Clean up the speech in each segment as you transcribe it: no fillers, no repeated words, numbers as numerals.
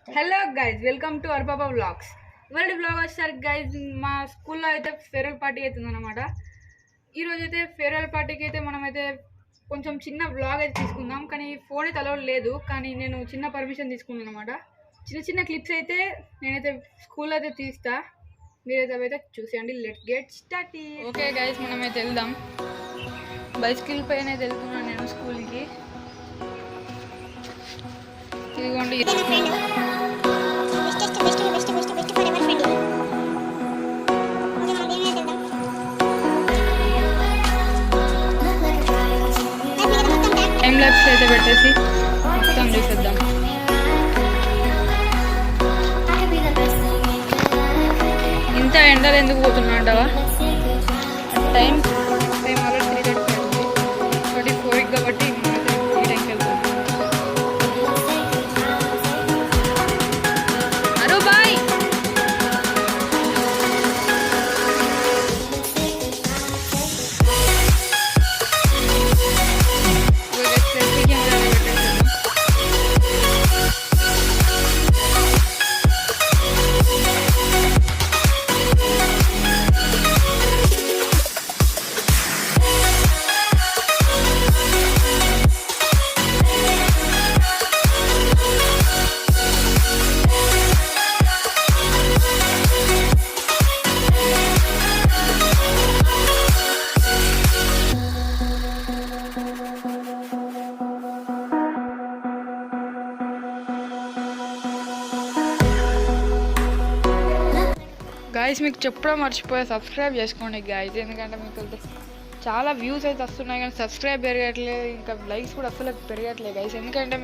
Hello guys, welcome to our పాపా vlogs. ఇవాళ vlog వచ్చేసరికి గైజ్ మా స్కూల్లో అయితే ఫేర్వెల్ పార్టీ అవుతుందన్నమాట. ఈరోజు అయితే ఫేర్వెల్ పార్టీకి అయితే మనమైతే కొంచెం చిన్న వ్లాగ్ అయితే తీసుకుందాం. కానీ ఫోన్ అయితే అలౌడ్ లేదు, కానీ నేను చిన్న పర్మిషన్ తీసుకున్నాను అనమాట. చిన్న చిన్న క్లిప్స్ అయితే నేనైతే స్కూల్లో అయితే తీస్తా, మీరైతే అవైతే చూసేయండి. Let's get start. Okay guys, మనమైతే వెళ్దాం. బైసికల్ పైన అయితే వెళ్తున్నాను నేను స్కూల్కి. ఇదిగోండి, టైం ల్యాప్స్ అయితే పెట్టేసి మొత్తం చూసేద్దాం. ఇంత ఎండలు ఎందుకు పోతున్నా అంటావా? టైం ఆల్రెడీ 3:34 కాబట్టి ఈ టైంకి వెళ్తాం. అరు బాయ్. గాయస్, మీకు చెప్పడం మర్చిపోయా, సబ్స్క్రైబ్ చేసుకోండి గాయస్. ఎందుకంటే మీకు చాలా వ్యూస్ అయితే వస్తున్నాయి కానీ సబ్స్క్రైబ్ పెరగట్లేదు, ఇంకా లైక్స్ కూడా అసలు పెరగట్లేదు గైస్. ఎందుకంటే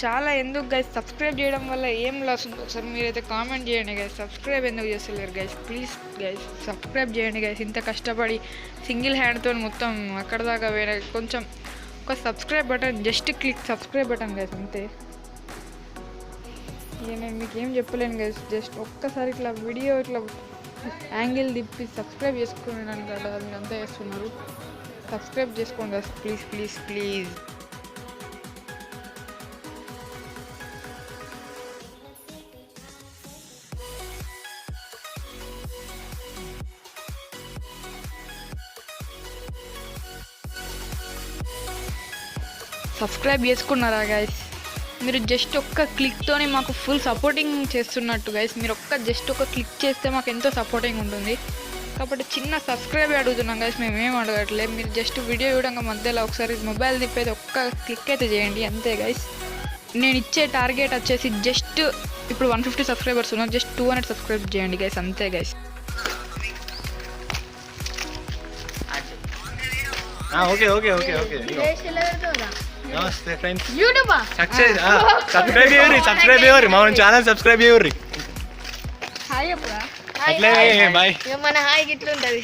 చాలా ఎందుకు గైస్, సబ్స్క్రైబ్ చేయడం వల్ల ఏం లాస్ ఉంది ఒకసారి మీరైతే కామెంట్ చేయండి గైస్. సబ్స్క్రైబ్ ఎందుకు చేస్తలేరు గైస్? ప్లీజ్ గైస్ సబ్స్క్రైబ్ చేయండి గైస్. ఇంత కష్టపడి సింగిల్ హ్యాండ్తో మొత్తం అక్కడ దాకా వేరే కొంచెం ఒక subscribe button, just click subscribe button guys, అంతే. నేను మీకు ఏం చెప్పలేను గైస్, జస్ట్ ఒక్కసారి ఇట్లా వీడియో ఇట్లా యాంగిల్ తిప్పి సబ్స్క్రైబ్ చేసుకున్నాను కదా, మీరు అంతా చేస్తున్నారు. సబ్స్క్రైబ్ చేసుకోండి guys, please please please. Subscribe చేసుకున్నారా గైస్? మీరు జస్ట్ ఒక్క క్లిక్తోనే మాకు ఫుల్ సపోర్టింగ్ చేస్తున్నట్టు గైస్. మీరు జస్ట్ ఒక క్లిక్ చేస్తే మాకు ఎంతో సపోర్టింగ్ ఉంటుంది. కాబట్టి చిన్న సబ్స్క్రైబ్ అడుగుతున్నాం గైస్, మేము ఏం అడగట్లేదు. మీరు జస్ట్ వీడియో చూడగా మధ్యలో ఒకసారి మొబైల్ తిప్పేది ఒక్క క్లిక్ అయితే చేయండి, అంతే గైస్. నేను ఇచ్చే టార్గెట్ వచ్చేసి జస్ట్ ఇప్పుడు 150 సబ్స్క్రైబర్స్ ఉన్నారు, జస్ట్ 200 సబ్స్క్రైబ్ చేయండి గైస్, అంతే guys. Okay okay okay okay నమస్తే ఫ్రెండ్స్. యూట్యూబా సబ్స్క్రైబ్ చేయరు మా ఛానల్ సబ్స్క్రైబ్ చేయరు. హాయ్ అప్పుడా, అట్లే బాయ్. మన హాయ్ గిట్ల ఉంటుంది.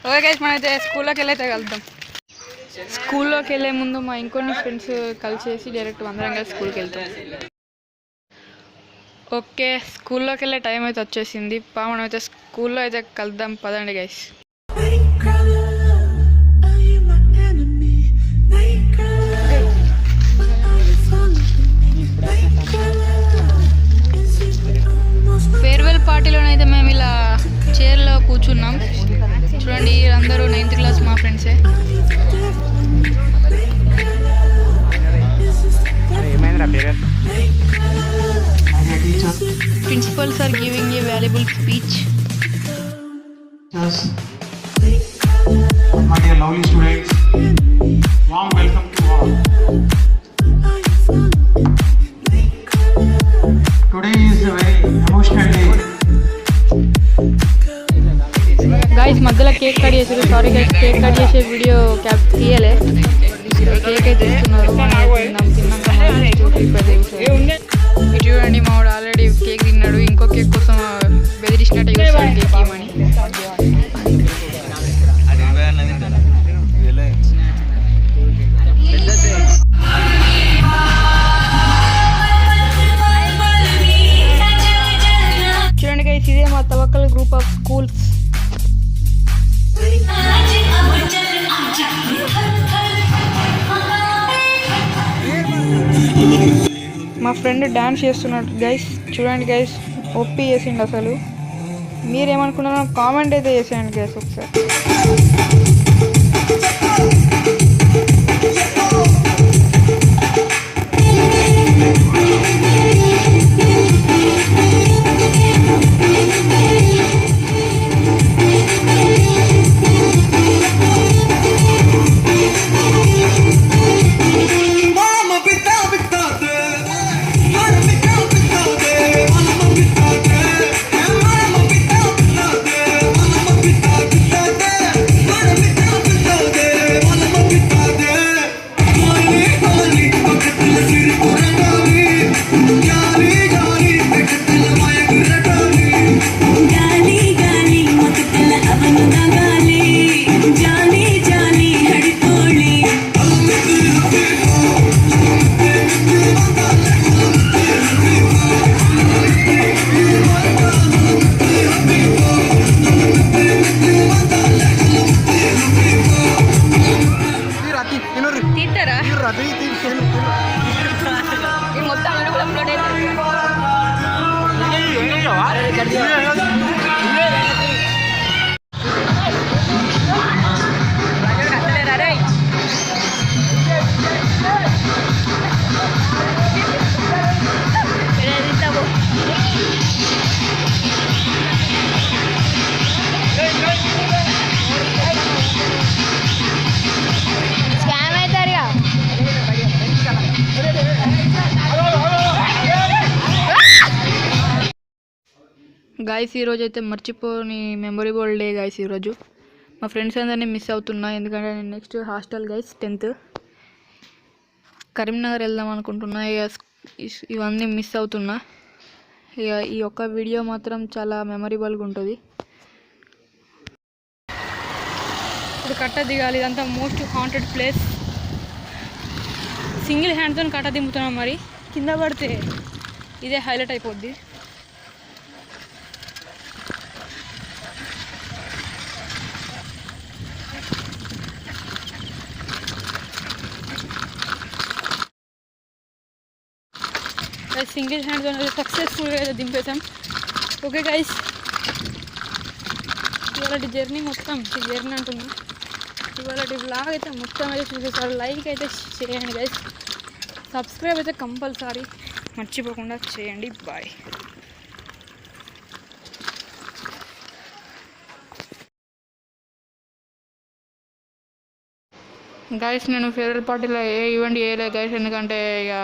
ఓకే గైస్, మనమైతే స్కూల్లోకి వెళ్ళైతే కలుద్దాం. స్కూల్లోకి వెళ్ళే ముందు మా ఇంకొన్ని ఫ్రెండ్స్ కలిసేసి డైరెక్ట్ అందరం కలిసి స్కూల్కి వెళ్తాం. ఓకే, స్కూల్లోకి వెళ్ళే టైం అయితే వచ్చేసింది. మనం అయితే స్కూల్లో అయితే కలుద్దాం, పదండి గైస్. ఫేర్వెల్ పార్టీలోనైతే మేము ఇలా చైర్లో కూర్చున్నాం. చూడండి, అందరూ 9th క్లాస్ మా ఫ్రెండ్సే. Principals are giving a valuable speech. My dear lovely students, warm welcome to all. Today is a very emotional day. Guys, మధ్యలో కేక్ కట్ చేసారు. సారీ గైస్, కేక్ కట్ చేసే వీడియో క్యాప్ తీయలే. కేక్ అయితే ఇస్తున్నారు, ఇటు చూడండి, మా వాడు ఆల్రెడీ కేక్ తిన్నాడు. ఇంకో కేక్ కోసం బెదిరిసినట్టు చూస్తాడు కేక్ ఇవ్వమని. చూడండి గైస్, ఇదే మా తవక్కల్ గ్రూప్ ఆఫ్ స్కూల్స్. మా ఫ్రెండ్ డ్యాన్స్ చేస్తున్నాడు గైస్, చూడండి గైస్, ఒప్పి చేసిండు అసలు. మీరేమనుకున్నారో కామెంట్ అయితే చేసేయండి గైస్ ఒకసారి. తీస్తారా ఈ మొత్తం అప్లోడ్ అరే స్కామ్ అవుతారుగా. గాయస్ ఈరోజు అయితే మర్చిపోని మెమొరబుల్ డే గాయస్. ఈరోజు మా ఫ్రెండ్స్ అందరినీ మిస్ అవుతున్నా, ఎందుకంటే నేను next hostel guys 10th Karimnagar వెళ్దాం అనుకుంటున్నా. ఇక ఇవన్నీ మిస్ అవుతున్నా. ఇక ఈ ఒక్క వీడియో మాత్రం చాలా మెమొరబుల్గా ఉంటుంది. ఇప్పుడు కట్ట దిగాలి, ఇదంతా మోస్ట్ హాంటెడ్ ప్లేస్. సింగిల్ హ్యాండ్తో కట్ట దింపుతున్నాం, మరి కింద పడితే ఇదే హైలైట్ అయిపోద్ది. సింగిల్ హ్యాండ్తో సక్సెస్ఫుల్గా అయితే దింపేసాం. ఓకే గైస్, ఇవాళ జర్నీ మొత్తం జర్నీ అంటున్నా, ఇవాళ వ్లాగ్ అయితే మొత్తం అయితే చూసేసారు. లైక్ అయితే చేయండి గైస్, సబ్స్క్రైబ్ అయితే కంపల్సరీ మర్చిపోకుండా చేయండి. బాయ్. గైస్ నేను ఫేవరెట్ పార్టీలో ఏ ఈవెంట్ చేయలేదు గైస్, ఎందుకంటే ఇక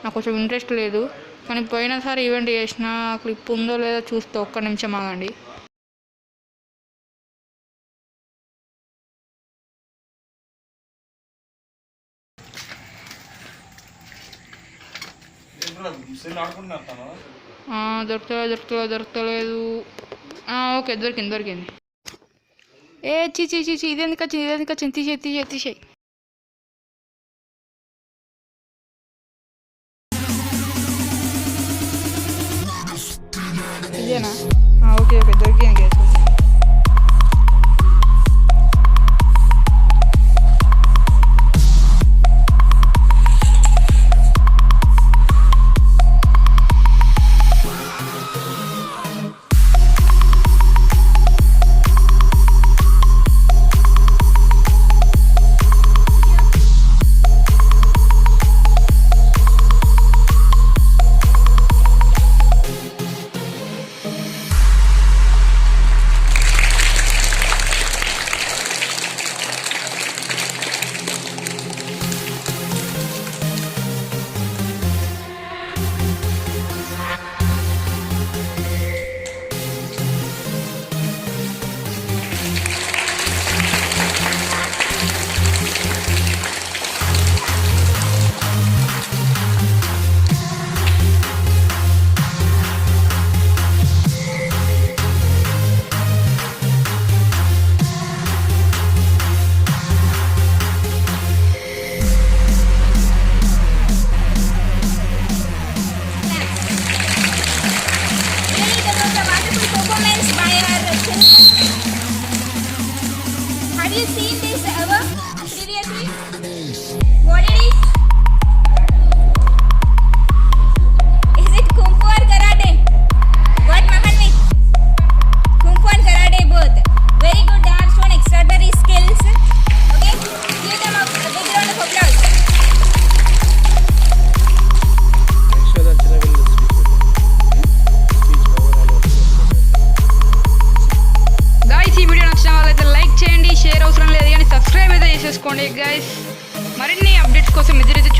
నాకు కొంచెం ఇంట్రెస్ట్ లేదు. కానీ పోయినసారి ఈవెంట్ చేసిన క్లిప్ ఉందో లేదో చూస్తే ఒక్క నిమిషం ఆగండి. దొరకలేదు. ఓకే, దొరికింది. ఏ చీ ఇదెందుకు వచ్చింది, తీసేయి. ఇదేనా? ఓకే దొరికింది గైస్. చేసేసుకోండి గైస్. మరిన్ని అప్డేట్స్ కోసం ఎదురైతే